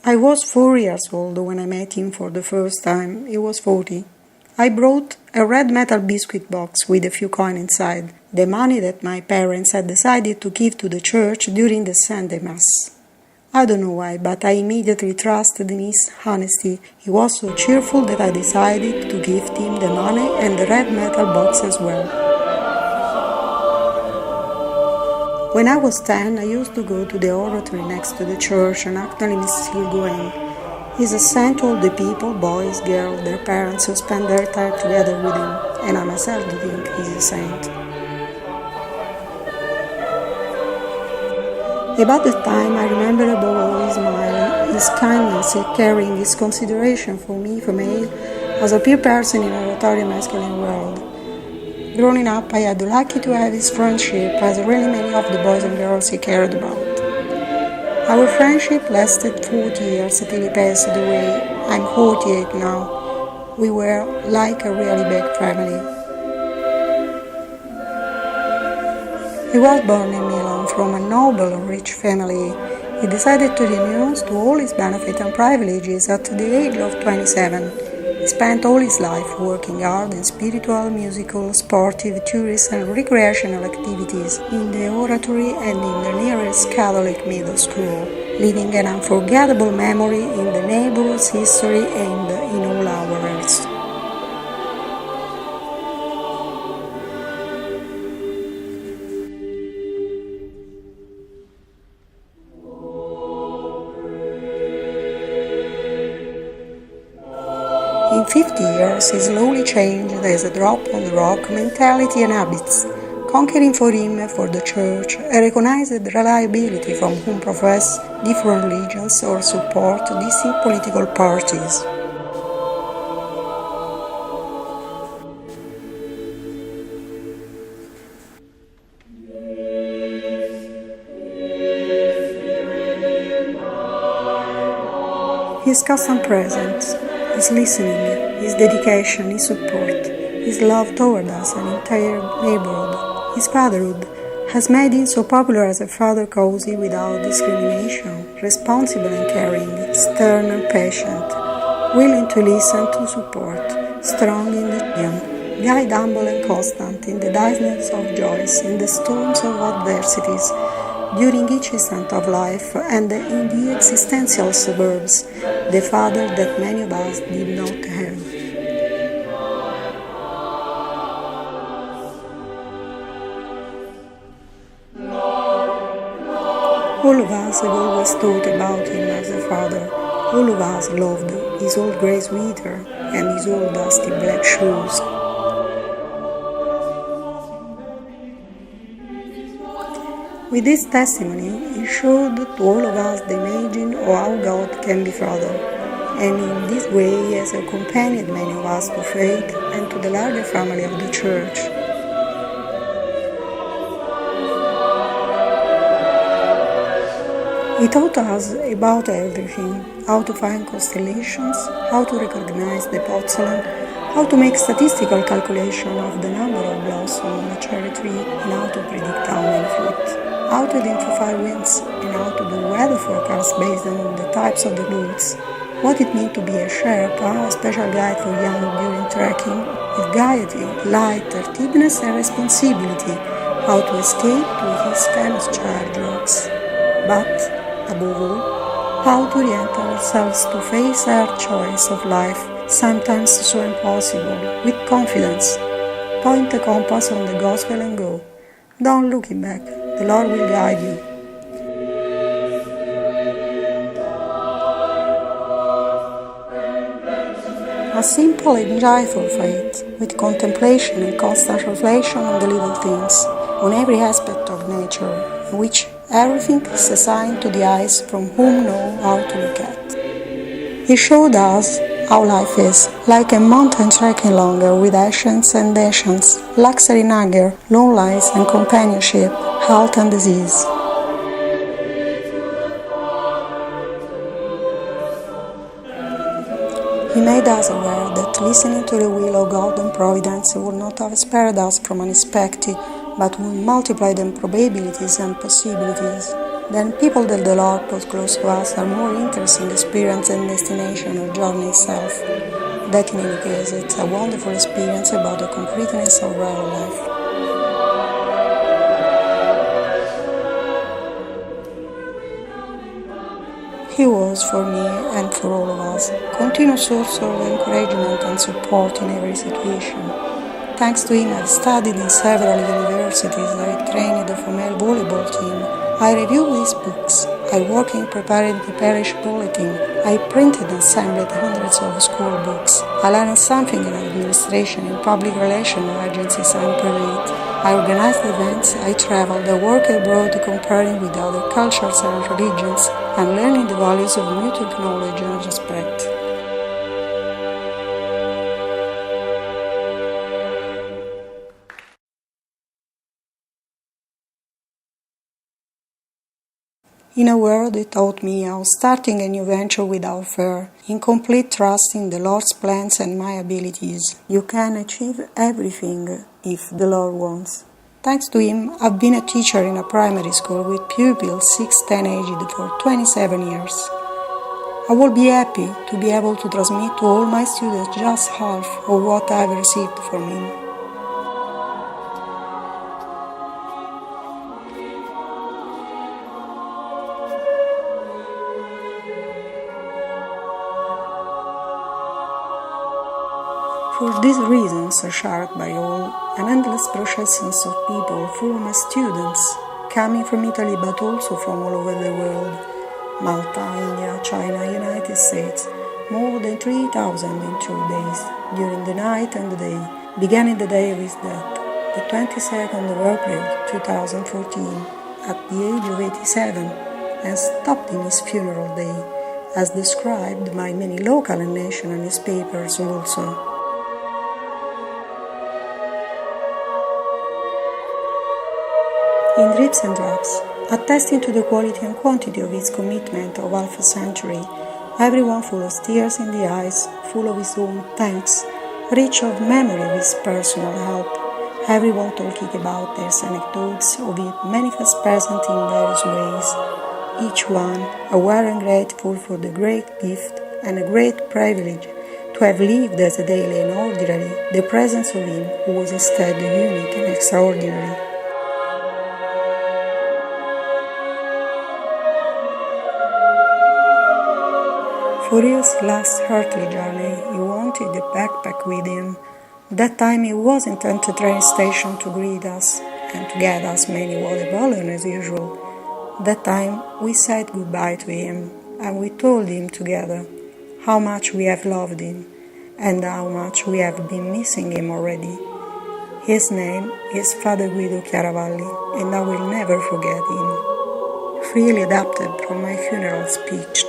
I was 4 years old when I met him for the first time. He was 40. I brought a red metal biscuit box with a few coins inside, the money that my parents had decided to give to the church during the Sunday Mass. I don't know why, but I immediately trusted in his honesty. He was so cheerful that I decided to gift him the money and the red metal box as well. When I was 10, I used to go to the oratory next to the church, and actually I'm still going. He's a saint to all the people, boys, girls, their parents who spend their time together with him, and I myself do think he's a saint. About that time, I remember above all his smile, his kindness, his caring, his consideration for me, female, as a peer person in a rotary masculine world. Growing up, I had the lucky to have his friendship, as really many of the boys and girls he cared about. Our friendship lasted 40 years till he passed away. I'm 48 now. We were like a really big family. He was born in Milan from a noble and rich family. He decided to renounce to all his benefits and privileges at the age of 27. He spent all his life working hard in spiritual, musical, sportive, tourist and recreational activities in the oratory and in the nearest Catholic middle school, leaving an unforgettable memory in the neighborhood's history and in all ours. In 50 years, he slowly changed as a drop on the rock mentality and habits, conquering for him and for the church a recognized reliability from whom profess different religions or support distinct political parties. His constant presence, his listening, his dedication, his support, his love toward us and entire neighborhood, his fatherhood, has made him so popular as a father cozy without discrimination, responsible and caring, stern and patient, willing to listen to support, strong in decision, guide humble and constant in the darkness of joys, in the storms of adversities, during each instant of life and in the existential suburbs, the father that many of us did not have. All of us have always thought about him as a father. All of us loved his old grey sweater and his old dusty black shoes. With this testimony, he showed to all of us the imagine of how God can be Father, and in this way he has accompanied many of us to faith and to the larger family of the Church. He taught us about everything, how to find constellations, how to recognize the H.Purcell, how to make statistical calculation of the number of blossoms on a cherry tree, and how to predict how many fruit. How to identify winds, and how to do weather forecasts based on the types of the goods, what it means to be a Cerqua, a special guide for young during trekking, with gaiety, light, assertiveness and responsibility, how to escape to his famous child jokes, but, above all, how to orient ourselves to face our choice of life, sometimes so impossible, with confidence. Point the compass on the gospel and go. Don't look back. The Lord will guide you. A simple and joyful faith, with contemplation and constant reflection on the little things, on every aspect of nature, in which everything is assigned to the eyes from whom know how to look at. He showed us how life is, like a mountain trekking longer with ascents and descents, luxury and hunger, loneliness and companionship, health and disease. He made us aware that listening to the will of God and providence would not have spared us from unexpected, but would multiply the probabilities and possibilities. then people that the Lord put close to us are more interesting experience and destination or journey itself. That in any case, it's a wonderful experience about the concreteness of real life. He was, for me and for all of us, continuous source of encouragement and support in every situation. Thanks to him, I've studied in several universities, I trained the female volleyball team, I reviewed his books, I worked in preparing the parish bulletin, I printed and assembled hundreds of school books, I learned something in administration, in public relations, agencies and parade. I organized events, I traveled, I worked abroad comparing with other cultures and religions, and learning the values of mutual knowledge and respect. In a word, it taught me how starting a new venture without fear, in complete trust in the Lord's plans and my abilities, you can achieve everything if the Lord wants. Thanks to him, I've been a teacher in a primary school with pupils 6-10 aged for 27 years. I will be happy to be able to transmit to all my students just half of what I've received from him. For these reasons are shared by all, an endless processions of people, full of students, coming from Italy but also from all over the world, Malta, India, China, United States, more than 3,000 in 2 days, during the night and the day, beginning the day of his death, the 22nd of April 2014, at the age of 87, and stopped in his funeral day, as described by many local and national newspapers also. In drips and drops, attesting to the quality and quantity of his commitment of half a century, everyone full of tears in the eyes, full of his own thanks, rich of memory of his personal help, everyone talking about their anecdotes of it manifest present in various ways, each one aware and grateful for the great gift and a great privilege to have lived as a daily and ordinary the presence of him who was instead unique and extraordinary. For his last earthly journey, he wanted a backpack with him. That time he wasn't at the train station to greet us and to get us many water balloons as usual. That time we said goodbye to him and we told him together how much we have loved him and how much we have been missing him already. His name is Father Guido Chiaravalli and I will never forget him. Freely adapted from my funeral speech.